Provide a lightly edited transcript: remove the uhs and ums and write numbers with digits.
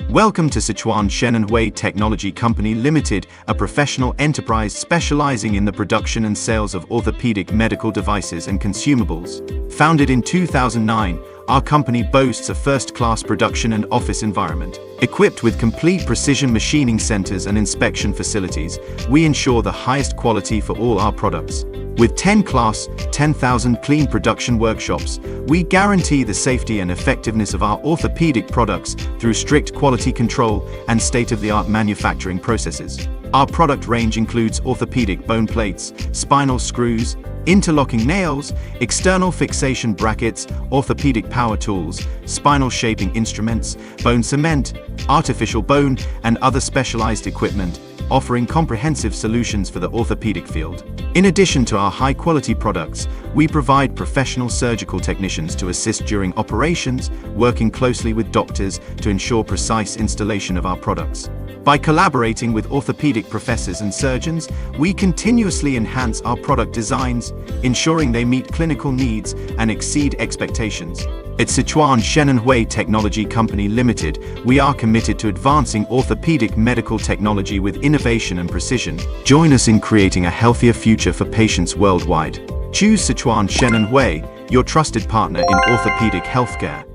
Welcome to Sichuan Chenanhui Technology Company Limited, a professional enterprise specializing in the production and sales of orthopedic medical devices and consumables. Founded in 2009, our company boasts a first-class production and office environment. Equipped with complete precision machining centers and inspection facilities, we ensure the highest quality for all our products. With 10,000 clean production workshops, we guarantee the safety and effectiveness of our orthopedic products through strict quality control and state-of-the-art manufacturing processes. Our product range includes orthopedic bone plates, spinal screws, interlocking nails, external fixation brackets, orthopedic power tools, spinal shaping instruments, bone cement, artificial bone, and other specialized equipment, offering comprehensive solutions for the orthopedic field. In addition to our high-quality products, we provide professional surgical technicians to assist during operations, working closely with doctors to ensure precise installation of our products. By collaborating with orthopedic professors and surgeons, we continuously enhance our product designs, ensuring they meet clinical needs and exceed expectations. At Sichuan Chenanhui Technology Company Limited, we are committed to advancing orthopedic medical technology with innovation and precision. Join us in creating a healthier future for patients worldwide. Choose Sichuan Chenanhui, your trusted partner in orthopedic healthcare.